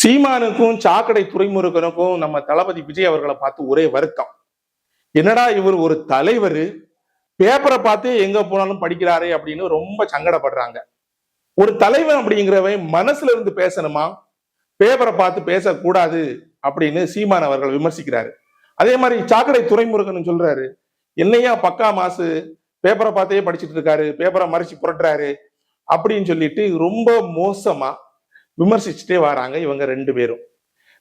சீமானுக்கும் சாக்கடை துறைமுருகனுக்கும் நம்ம தளபதி விஜய் அவர்களை பார்த்து ஒரே வருத்தம். என்னடா இவர் ஒரு தலைவர், பேப்பரை பார்த்து எங்க போனாலும் படிக்கிறாரே அப்படின்னு ரொம்ப சங்கடப்படுறாங்க. ஒரு தலைவன் அப்படிங்கிறவன் மனசுல இருந்து பேசணுமா, பேப்பரை பார்த்து பேசக்கூடாது அப்படின்னு சீமான் அவர்கள் விமர்சிக்கிறாரு. அதே மாதிரி சாக்கடை துறைமுருகன் சொல்றாரு, என்னையா பக்கா மாசு, பேப்பரை பார்த்தே படிச்சுட்டு இருக்காரு, பேப்பரை மறைச்சு புரட்டுறாரு அப்படின்னு சொல்லிட்டு ரொம்ப மோசமா விமர்சிச்சுட்டே வராங்க இவங்க ரெண்டு பேரும்.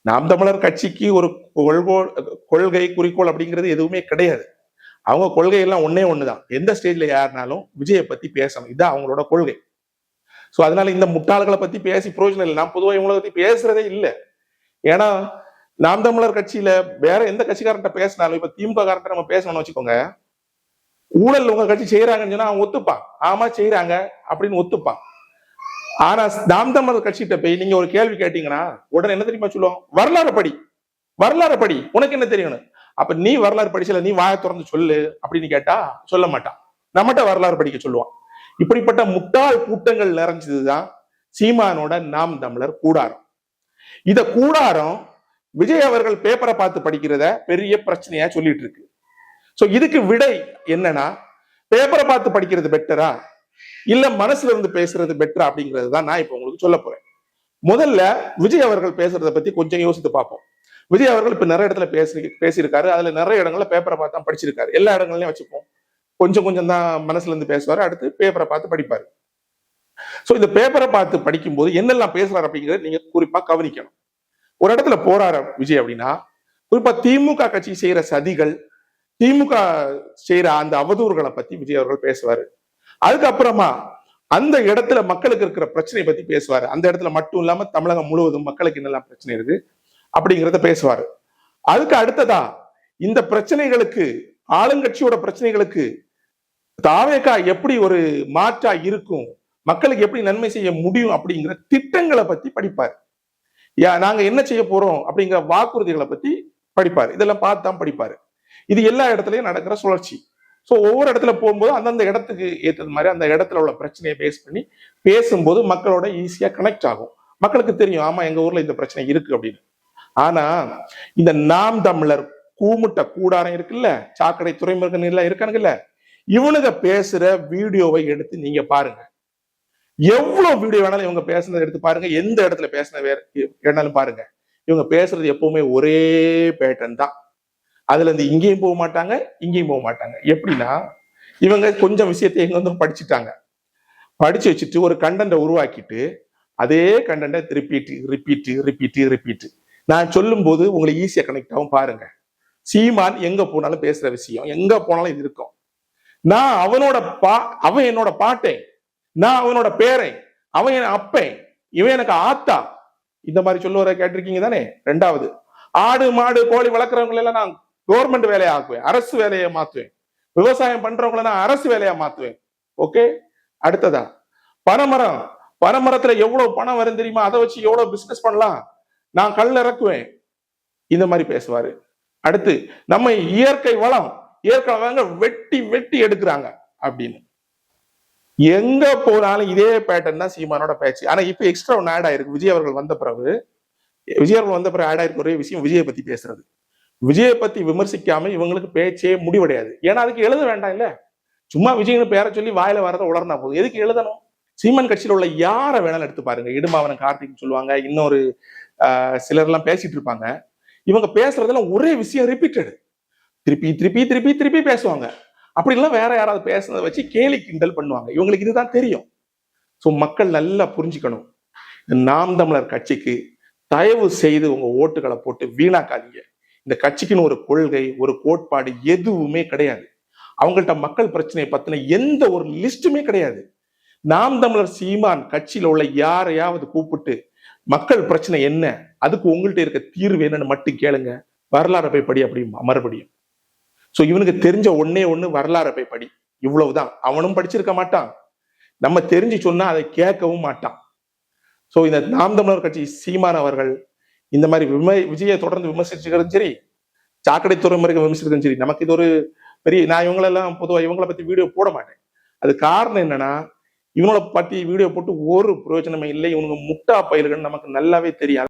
நாம் தமிழர் கட்சிக்கு ஒரு கொள்கை குறிக்கோள் அப்படிங்கிறது எதுவுமே கிடையாது. அவங்க கொள்கை எல்லாம் ஒன்னே ஒண்ணுதான், எந்த ஸ்டேஜ்ல யாருனாலும் விஜயை பத்தி பேசணும், இதுதான் அவங்களோட கொள்கை. சோ அதனால இந்த முட்டாள்களை பத்தி பேசி பிரயோஜனம் இல்லை. நான் பொதுவாக இவங்களை பத்தி பேசுறதே இல்லை. ஏன்னா நாம் தமிழர் கட்சியில வேற எந்த கட்சிக்காரன்ட்ட பேசினாலும், இப்ப திமுக காரன்ட்ட நம்ம பேசணும்னு வச்சுக்கோங்க, ஊழல் உங்க கட்சி செய்யறாங்கன்னு சொன்னா அவன் ஒத்துப்பான், ஆமா செய்யறாங்க அப்படின்னு ஒத்துப்பான். ஆனா நாம் தமிழர் கட்சிகிட்ட போய் நீங்க ஒரு கேள்வி கேட்டீங்கன்னா உடனே என்ன தெரியுமா சொல்லுவாங்க, வரலாறு படி, வரலாறு படி, உனக்கு என்ன தெரியணும். அப்ப நீ வரலாறு படிச்சல, நீ வாயை திறந்து சொல்லு அப்படின்னு கேட்டா சொல்ல மாட்டான், நம்மகிட்ட வரலாறு படிக்க சொல்லுவான். இப்படிப்பட்ட முட்டாள் கூட்டங்கள் நிறைஞ்சதுதான் சீமானோட நாம் தமிழர் கூடாரம். இத கூடாரம் விஜய் அவர்கள் பேப்பரை பார்த்து படிக்கிறத பெரிய பிரச்சனையா சொல்லிட்டு இருக்கு. சோ இதுக்கு விடை என்னன்னா, பேப்பரை பார்த்து படிக்கிறது பெட்டரா இல்ல மனசுல இருந்து பேசுறது பெட்டரா அப்படிங்கிறது தான் நான் இப்ப உங்களுக்கு சொல்ல போறேன். முதல்ல விஜய் அவர்கள் பேசுறதை பத்தி கொஞ்சம் யோசித்து பார்ப்போம். விஜய் அவர்கள் இப்ப நிறைய இடத்துல பேசியிருக்காரு, அதுல நிறைய இடங்கள்ல பேப்பரை பார்த்து தான் படிச்சிருக்காரு. எல்லா இடங்கள்லயும் வச்சுப்போம், கொஞ்சம் கொஞ்சம் தான் மனசுல இருந்து பேசுவாரு, அடுத்து பேப்பரை பார்த்து படிப்பாரு. சோ இந்த பேப்பரை பார்த்து படிக்கும் போது என்னெல்லாம் பேசுறாரு அப்படிங்கிறத நீங்க குறிப்பா கவனிக்கணும். ஒரு இடத்துல போறாரு விஜய் அப்படின்னா, குறிப்பா திமுக கட்சி செய்யற சதிகள், திமுக செய்யற அந்த அவதூறுகளை பத்தி விஜய் அவர்கள் பேசுவாரு. அதுக்கப்புறமா அந்த இடத்துல மக்களுக்கு இருக்கிற பிரச்சனை பத்தி பேசுவாரு. அந்த இடத்துல மட்டும் இல்லாம தமிழகம் முழுவதும் மக்களுக்கு என்னெல்லாம் பிரச்சனை இருக்கு அப்படிங்கிறத பேசுவாரு. அதுக்கு அடுத்ததா இந்த பிரச்சனைகளுக்கு, ஆளுங்கட்சியோட பிரச்சனைகளுக்கு தாவேகா எப்படி ஒரு மாற்றா இருக்கும், மக்களுக்கு எப்படி நன்மை செய்ய முடியும் அப்படிங்கிற திட்டங்களை பத்தி படிப்பாரு. நாங்க என்ன செய்ய போறோம் அப்படிங்கிற வாக்குறுதிகளை பத்தி படிப்பாரு. இதெல்லாம் பார்த்து தான் படிப்பாரு. இது எல்லா இடத்துலயும் நடக்கிற சுழற்சி. சோ ஒவ்வொரு இடத்துல போகும்போது அந்தந்த இடத்துக்கு ஏற்றது மாதிரி அந்த இடத்துல உள்ள பிரச்சனையை பேஸ் பண்ணி பேசும்போது மக்களோட ஈஸியா கனெக்ட் ஆகும். மக்களுக்கு தெரியும், ஆமா எங்க ஊர்ல இந்த பிரச்சனை இருக்கு அப்படின்னு. ஆனா இந்த நாம் தமிழர் கூமுட்ட கூடாரம் இருக்குல்ல, சாக்கடை துறைமுருகன் எல்லாம் இருக்கானுங்கல்ல, இவனுங்க பேசுற வீடியோவை எடுத்து நீங்க பாருங்க. எவ்வளவு வீடியோ வேணாலும் இவங்க பேசுனதை எடுத்து பாருங்க, எந்த இடத்துல பேசுன வேணாலும் பாருங்க. இவங்க பேசுறது எப்பவுமே ஒரே பேட்டர்ன் தான். அதுல இருந்து இங்கேயும் போக மாட்டாங்க, இங்கேயும் போக மாட்டாங்க. எப்படின்னா, இவங்க கொஞ்சம் விஷயத்தை எங்க வந்து படிச்சுட்டாங்க, படிச்சு வச்சுட்டு ஒரு கண்டென்ட்டை உருவாக்கிட்டு அதே கண்டென்ட்டை ரிப்பீட் நான் சொல்லும் போது உங்களுக்கு ஈஸியா கனெக்ட் ஆகும். பாருங்க, சீமான் எங்க போனாலும் பேசுற விஷயம், எங்க போனாலும் இது இருக்கும். நான் அவன் என்னோட பாட்டேன், நான் அவனோட பேரன், அவன் என் அப்பேன், இவன் எனக்கு ஆத்தா, இந்த மாதிரி சொல்லுவர கேட்டிருக்கீங்க தானே. ரெண்டாவது, ஆடு மாடு கோழி வளர்க்குறவங்க எல்லாம் நான் கவர்மெண்ட் வேலையை ஆக்குவேன், அரசு வேலையை மாத்துவேன், விவசாயம் பண்றவங்களை நான் அரசு வேலையா மாத்துவேன். ஓகே. அடுத்ததா பனைமரத்துல எவ்வளவு பணம் வரும் தெரியுமா, அதை வச்சு எவ்வளவு பிசினஸ் பண்ணலாம், நான் கல் இறக்குவேன், இந்த மாதிரி பேசுவாரு. அடுத்து, நம்ம இயற்கை வளம் வெட்டி எடுக்கிறாங்க அப்படின்னு. எங்க போனாலும் இதே பேட்டர்ன் தான் சீமானோட பேச்சு. ஆனா இப்ப எக்ஸ்ட்ரா ஒன்னு ஆட் ஆயிருக்கு. விஜய் அவர்கள் வந்த பிறகு ஆட் ஆயிருக்கு ஒரே விஷயம், விஜயை பத்தி பேசுறது. விஜயை பத்தி விமர்சிக்காம இவங்களுக்கு பேச்சே முடிவடையாது. ஏன்னா அதுக்கு எழுத வேண்டாம் இல்ல, சும்மா விஜய்னு பேரை சொல்லி வாயில வரத உளர்னா போதும், எதுக்கு எழுதணும். சீமான் கட்சியில உள்ள யாரை வேணாலும் எடுத்து பாருங்க, இடுமாவனம் கார்த்திக் சொல்லுவாங்க, இன்னொரு சிலர் எல்லாம் பேசிட்டு இருப்பாங்க. இவங்க பேசுறதெல்லாம் ஒரே விஷயம் ரிப்பீட்டட், திருப்பி பேசுவாங்க. அப்படி எல்லாம் வேற யாராவது பேசுனதை வச்சு கேலி கிண்டல் பண்ணுவாங்க. இவங்களுக்கு இதுதான் தெரியும். சோ மக்கள் நல்லா புரிஞ்சுக்கணும், நாம் தமிழர் கட்சிக்கு தயவு செய்து உங்க ஓட்டுகளை போட்டு வீணாக்காதீங்க. இந்த கட்சிக்குன்னு ஒரு கொள்கை, ஒரு கோட்பாடு எதுவுமே கிடையாது. அவங்கள்ட்ட மக்கள் பிரச்சனையை பத்தின எந்த ஒரு லிஸ்டுமே கிடையாது. நாம் தமிழர் சீமான் கட்சியில உள்ள யாரையாவது கூப்பிட்டு மக்கள் பிரச்சனை என்ன, அதுக்கு உங்கள்கிட்ட இருக்க தீர்வு என்னன்னு மட்டும் கேளுங்க, வரலாறு போய் படி அப்படி மறுபடியும். சோ இவனுக்கு தெரிஞ்ச ஒன்னே ஒண்ணு, வரலாறு போய் படி, இவ்வளவுதான். அவனும் படிச்சிருக்க மாட்டான், நம்ம தெரிஞ்சு சொன்னா அதை கேட்கவும் மாட்டான். சோ இந்த நாம் தமிழர் கட்சி சீமான் அவர்கள் இந்த மாதிரி விஜயை தொடர்ந்து விமர்சிச்சுக்கிறதும் சரி, சாக்கடை துறைமுறைக்கு விமர்சிக்கிறதும் சரி, நமக்கு இது ஒரு பெரிய, நான் இவங்களெல்லாம் பொதுவாக இவங்களை பத்தி வீடியோ போட மாட்டேன். அது காரணம் என்னன்னா, இவங்கள பத்தி வீடியோ போட்டு ஒரு பிரயோஜனமே இல்லை, இவனுங்க முட்டா பயிர்கள்னு நமக்கு நல்லாவே தெரியாது.